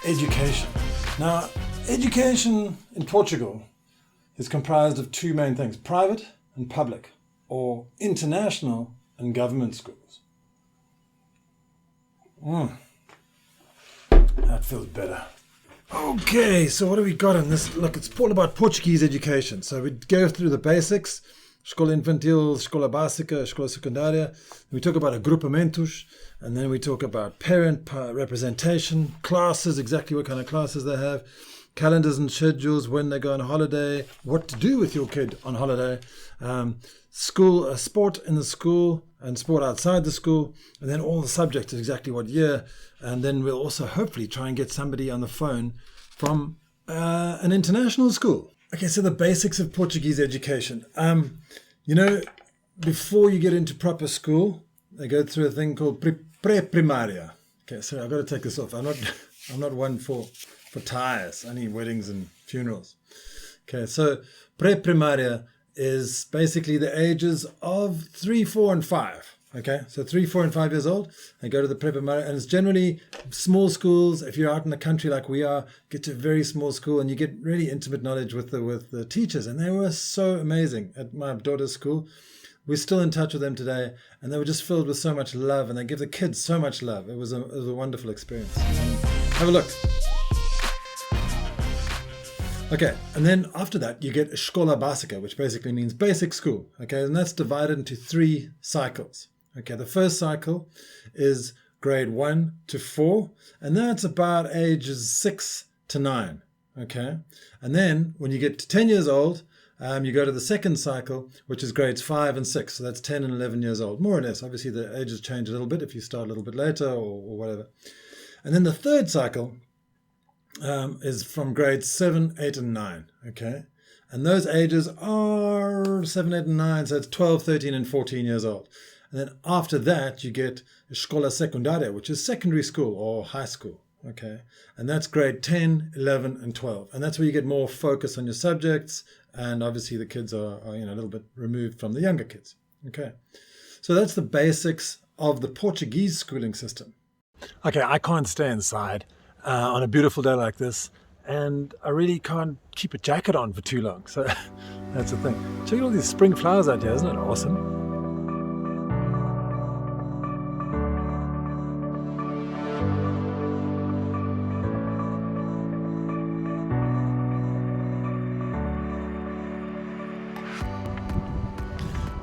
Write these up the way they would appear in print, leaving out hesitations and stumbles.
education. Now, education in Portugal is comprised of two main things, private and public, or international and government schools. That feels better. Okay, so what have we got in this? Look, it's all about Portuguese education. So we go through the basics, escola infantil, escola básica, escola secundária. We talk about agrupamentos, and then we talk about parent representation, classes, exactly what kind of classes they have, calendars and schedules, when they go on holiday, what to do with your kid on holiday, school, sport in the school and sport outside the school, and then all the subjects, exactly what year. And then we'll also hopefully try and get somebody on the phone from an international school. Okay, so the basics of Portuguese education. Before you get into proper school, they go through a thing called pre-primaria. Okay, so I've got to take this off. I'm not one for ties, only weddings and funerals. Okay, so pre-primaria is basically the ages of 3, 4, and 5. Okay, so 3, 4, and 5 years old, they go to the pre-primaria, and it's generally small schools. If you're out in the country like we are, get to a very small school, and you get really intimate knowledge with the teachers, and they were so amazing at my daughter's school. We're still in touch with them today, and they were just filled with so much love, and they give the kids so much love. It was a wonderful experience. Have a look. Okay, and then after that, you get escola básica, which basically means basic school. Okay, and that's divided into 3 cycles. Okay, the first cycle is grade 1 to 4, and that's about ages 6 to 9. Okay, and then when you get to 10 years old, you go to the second cycle, which is grades 5 and 6. So that's 10 and 11 years old, more or less. Obviously, the ages change a little bit if you start a little bit later or whatever. And then the third cycle is from grades 7, 8, and 9. Okay, and those ages are 7, 8, and 9. So it's 12, 13, and 14 years old. And then after that, you get escola secundária, which is secondary school or high school. Okay, and that's grade 10, 11, and 12. And that's where you get more focus on your subjects. And obviously the kids are a little bit removed from the younger kids. Okay, so that's the basics of the Portuguese schooling system. Okay, I can't stay inside on a beautiful day like this, and I really can't keep a jacket on for too long. So that's the thing. Check out all these spring flowers out here, isn't it awesome?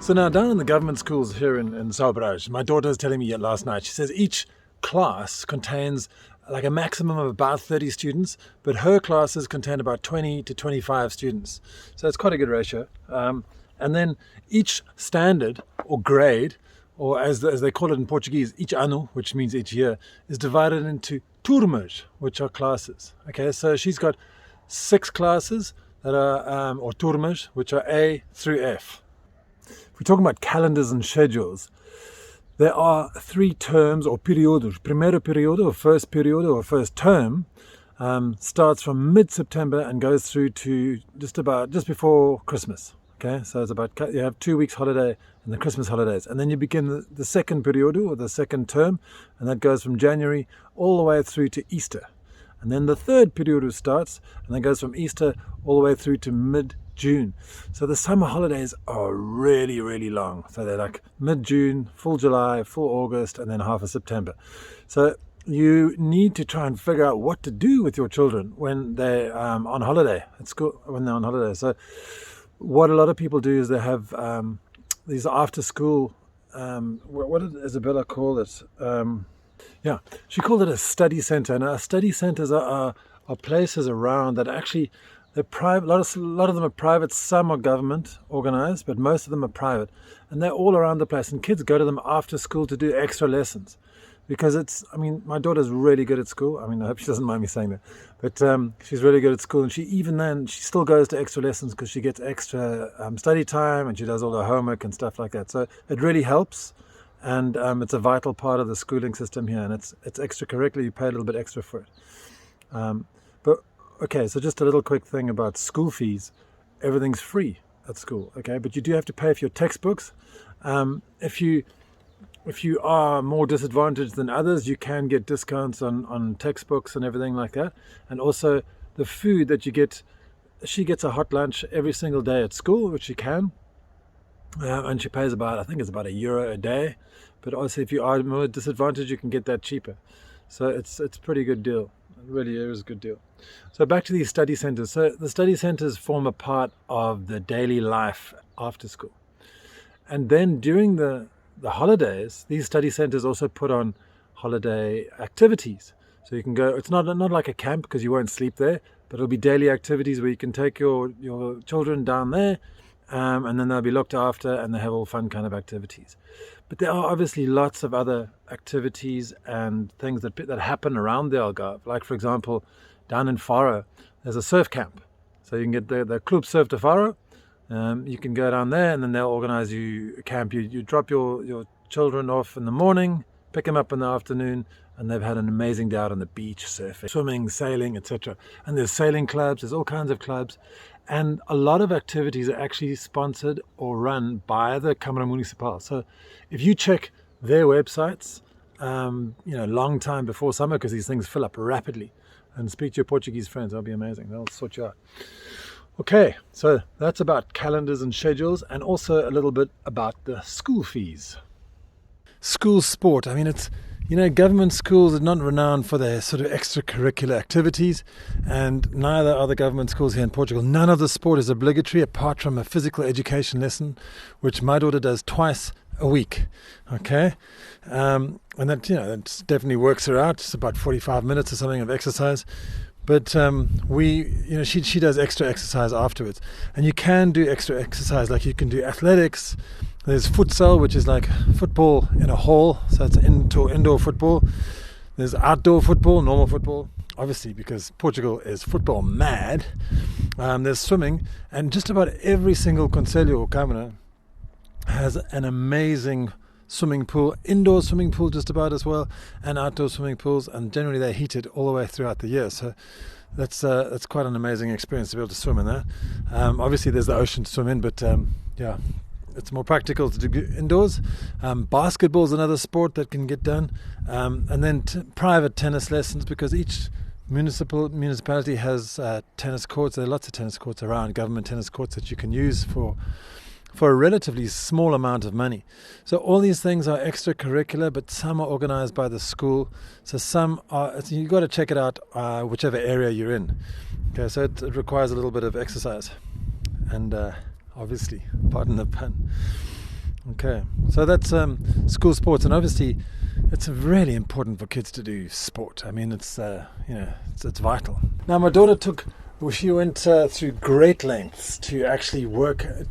So now down in the government schools here in Salbraj, my daughter was telling me last night, she says each class contains like a maximum of about 30 students, but her classes contain about 20 to 25 students. So it's quite a good ratio. And then each standard or grade, or as they call it in Portuguese, each ano, which means each year, is divided into turmas, which are classes. Okay, so she's got 6 classes that are, or turmas, which are A through F. If we're talking about calendars and schedules, there are 3 terms or periodos. Primeiro periodo, or first period, or first term, starts from mid-September and goes through to just before Christmas. Okay, so it's about, you have 2 weeks holiday and the Christmas holidays, and then you begin the second periodo, or the second term, and that goes from January all the way through to Easter. And then the third periodo starts, and that goes from Easter all the way through to mid-June. So the summer holidays are really, really long. So they're like mid-June, full July, full August, and then half of September. So you need to try and figure out what to do with your children when they're on holiday at school. When they're on holiday, so what a lot of people do is they have these after-school. What did Isabella call it? She called it a study center. Now, study centers are places around that actually they're private. A lot of them are private. Some are government organized, but most of them are private, and they're all around the place. And kids go to them after school to do extra lessons, because my daughter's really good at school. I hope she doesn't mind me saying that, but she's really good at school, and she still goes to extra lessons because she gets extra study time, and she does all her homework and stuff like that. So it really helps. And it's a vital part of the schooling system here, and it's extracurricular. You pay a little bit extra for it. Okay, so just a little quick thing about school fees. Everything's free at school, okay? But you do have to pay for your textbooks. If you if you are more disadvantaged than others, you can get discounts on textbooks and everything like that. And also the food that you get, she gets a hot lunch every single day at school, which she can. And she pays I think it's about €1 a day. But obviously, if you are more disadvantaged, you can get that cheaper. So it's a pretty good deal. It really is a good deal. So back to these study centers. So the study centers form a part of the daily life after school. And then during the holidays, these study centers also put on holiday activities. So you can go, it's not like a camp because you won't sleep there, but it'll be daily activities where you can take your children down there, and then they'll be looked after and they have all fun kind of activities. But there are obviously lots of other activities and things that happen around the Algarve. Like, for example, down in Faro, there's a surf camp. So you can get the Club Surf de Faro. You can go down there and then they'll organize you a camp. You drop your children off in the morning, pick them up in the afternoon, and they've had an amazing day out on the beach, surfing, swimming, sailing, etc. And there's sailing clubs, there's all kinds of clubs. And a lot of activities are actually sponsored or run by the Câmara Municipal. So if you check their websites, long time before summer, because these things fill up rapidly, and speak to your Portuguese friends, that'll be amazing. They'll sort you out. Okay, so that's about calendars and schedules, and also a little bit about the school fees. School sport. I mean, it's, government schools are not renowned for their sort of extracurricular activities, and neither are the government schools here in Portugal. None of the sport is obligatory apart from a physical education lesson, which my daughter does twice a week. Okay, and that that definitely works her out. It's about 45 minutes or something of exercise. But she does extra exercise afterwards, and you can do extra exercise, like you can do athletics. There's futsal, which is like football in a hall, so it's indoor football. There's outdoor football, normal football, obviously because Portugal is football mad. There's swimming, and just about every single concelho or câmara has an amazing swimming pool, indoor swimming pool just about as well, and outdoor swimming pools, and generally they're heated all the way throughout the year. So that's quite an amazing experience to be able to swim in there. Obviously there's the ocean to swim in, but it's more practical to do indoors. Basketball is another sport that can get done, and then private tennis lessons, because each municipality has tennis courts. There are lots of tennis courts around, government tennis courts that you can use for a relatively small amount of money. So all these things are extracurricular, but some are organized by the school. So some are, so you've got to check it out, whichever area you're in. Okay, so it requires a little bit of exercise. And obviously, pardon the pun. Okay, so that's school sports. And obviously, it's really important for kids to do sport. I mean, it's vital. Now, my daughter she went through great lengths to actually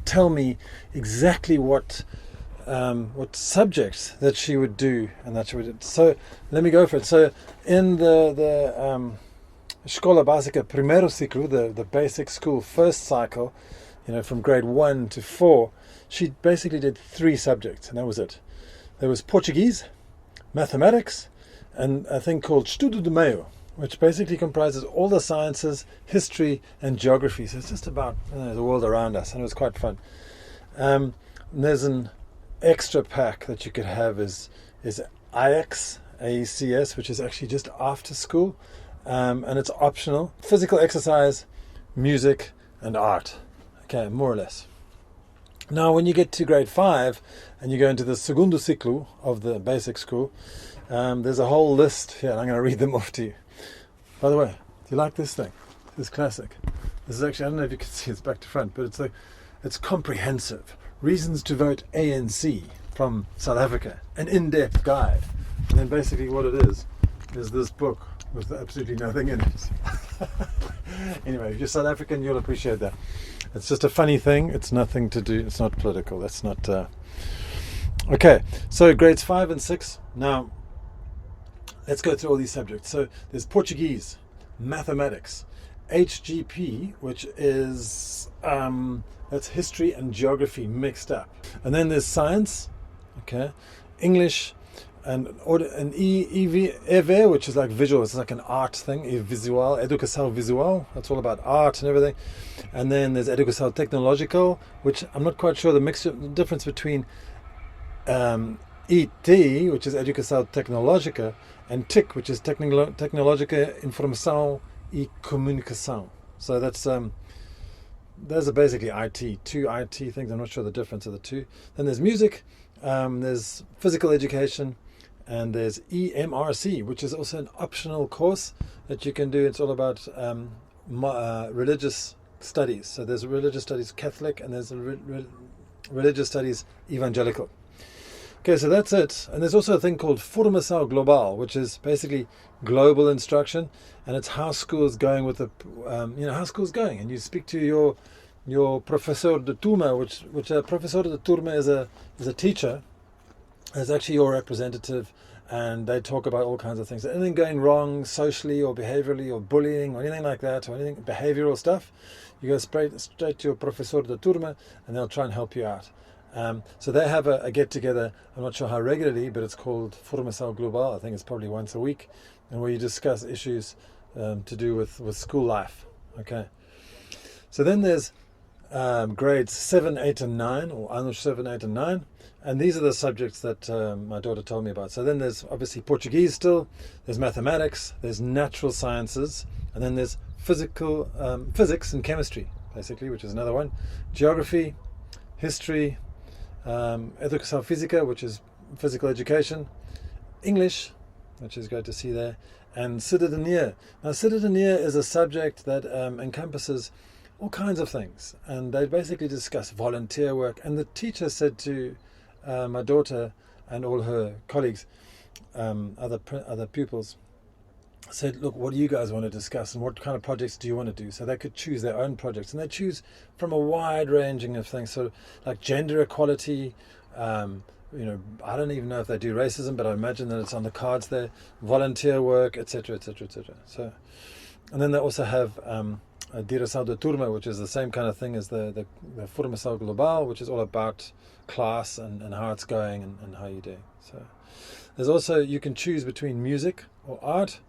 tell me exactly what subjects that she would do and that she would. So let me go for it. So in the Escola Básica Primeiro Ciclo, the basic school first cycle, from grade 1 to 4, she basically did 3 subjects, and that was it. There was Portuguese, mathematics, and a thing called Estudo do Meio, which basically comprises all the sciences, history, and geography. So it's just about the world around us, and it was quite fun. There's an extra pack that you could have is AECS, which is actually just after school, and it's optional. Physical exercise, music, and art. Okay, more or less. Now, when you get to grade 5 and you go into the segundo ciclo of the basic school, there's a whole list here, and I'm going to read them off to you. By the way, do you like this thing? This classic. This is actually, I don't know if you can see, it's back to front, but it's comprehensive. Reasons to vote ANC from South Africa, an in-depth guide. And then basically what it is this book with absolutely nothing in it. Anyway, if you're South African, you'll appreciate that. It's just a funny thing. It's nothing to do. It's not political. That's not. Okay, so grades 5 and 6. Now, let's go through all these subjects. So there's Portuguese, mathematics, HGP, which is that's history and geography mixed up, and then there's science, okay, English, and EV, which is like visual. It's like an art thing. Visual, educação visual. That's all about art and everything. And then there's educação tecnológico, which I'm not quite sure the difference between ET, which is Educação Tecnológica, and TIC, which is Tecnológica Informação e Comunicação. So those are basically IT, two IT things. I'm not sure the difference of the two. Then there's music, there's physical education, and there's EMRC, which is also an optional course that you can do. It's all about religious studies. So there's religious studies Catholic, and there's religious studies evangelical. Okay, so that's it. And there's also a thing called Formação Global, which is basically global instruction, and it's how school's going with the, how school's going. And you speak to your professor de turma, which a professor de turma is a teacher, is actually your representative, and they talk about all kinds of things. Anything going wrong socially or behaviorally or bullying or anything like that, or anything behavioral stuff, you go straight to your professor de turma, and they'll try and help you out. So they have a get-together, I'm not sure how regularly, but it's called Formação Global. I think it's probably once a week, and where you discuss issues to do with school life. Okay. So then there's grades 7, 8 and 9, or Anos 7, 8 and 9, and these are the subjects that my daughter told me about. So then there's obviously Portuguese still, there's mathematics, there's natural sciences, and then there's physics and chemistry, basically, which is another one, geography, history, Educação Física, which is physical education, English, which is great to see there, and cidadania. Now, cidadania is a subject that encompasses all kinds of things, and they basically discuss volunteer work. And the teacher said to my daughter and all her colleagues, other pupils, said, look, what do you guys want to discuss, and what kind of projects do you want to do? So they could choose their own projects, and they choose from a wide ranging of things, so like gender equality, I don't even know if they do racism, but I imagine that it's on the cards there, volunteer work, etc., etc., etc. So, and then they also have a direção de turma, which is the same kind of thing as the Formação Global, which is all about class and how it's going and how you're doing. So there's also, you can choose between music or art,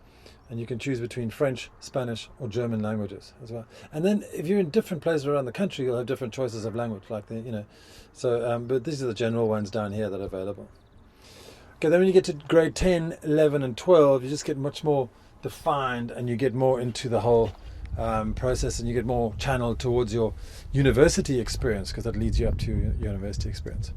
and you can choose between French, Spanish, or German languages as well. And then if you're in different places around the country, you'll have different choices of language, but these are the general ones down here that are available. Okay, then when you get to grade 10, 11, and 12, you just get much more defined, and you get more into the whole process, and you get more channeled towards your university experience, because that leads you up to your university experience.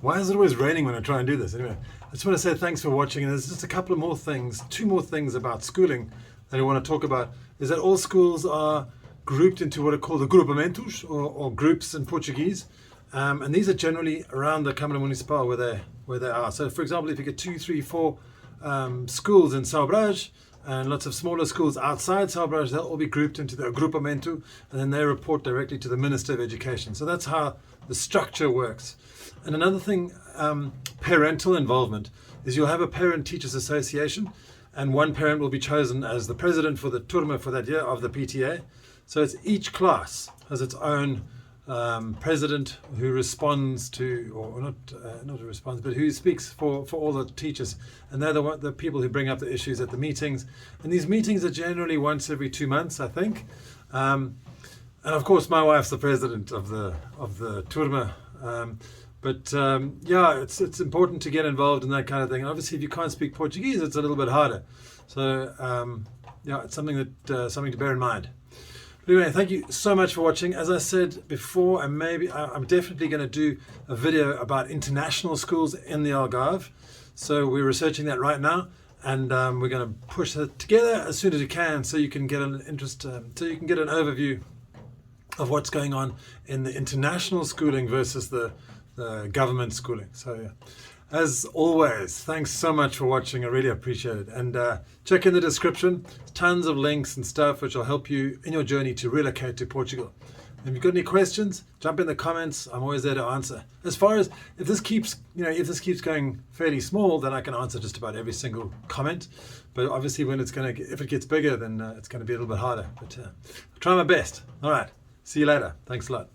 Why is it always raining when I try and do this? Anyway, I just want to say thanks for watching, and there's just a couple of more things, 2 more things about schooling that I want to talk about, is that all schools are grouped into what are called agrupamentos, or groups in Portuguese, and these are generally around the Câmara Municipal where they are. So for example, if you get 2, 3, 4 schools in São Brás, and lots of smaller schools outside São Brás, they'll all be grouped into the agrupamento, and then they report directly to the Minister of Education. So that's how the structure works. And another thing, parental involvement, is you'll have a parent-teachers association, and one parent will be chosen as the president for the turma for that year of the PTA. So it's each class has its own president who responds to, or not who responds, but who speaks for all the teachers. And they're the people who bring up the issues at the meetings. And these meetings are generally once every 2 months, I think. And of course, my wife's the president of the turma. It's important to get involved in that kind of thing. And obviously, if you can't speak Portuguese, it's a little bit harder. So, it's something to bear in mind. But anyway, thank you so much for watching. As I said before, I'm definitely going to do a video about international schools in the Algarve. So we're researching that right now, and we're going to push that together as soon as we can, so you can get an overview of what's going on in the international schooling versus the government schooling. So as always, thanks so much for watching. I really appreciate it. And check in the description, tons of links and stuff which will help you in your journey to relocate to Portugal. And if you've got any questions, jump in the comments. I'm always there to answer. As far as if this keeps going fairly small, then I can answer just about every single comment. But obviously, if it gets bigger, then it's going to be a little bit harder. But I'll try my best. All right. See you later. Thanks a lot.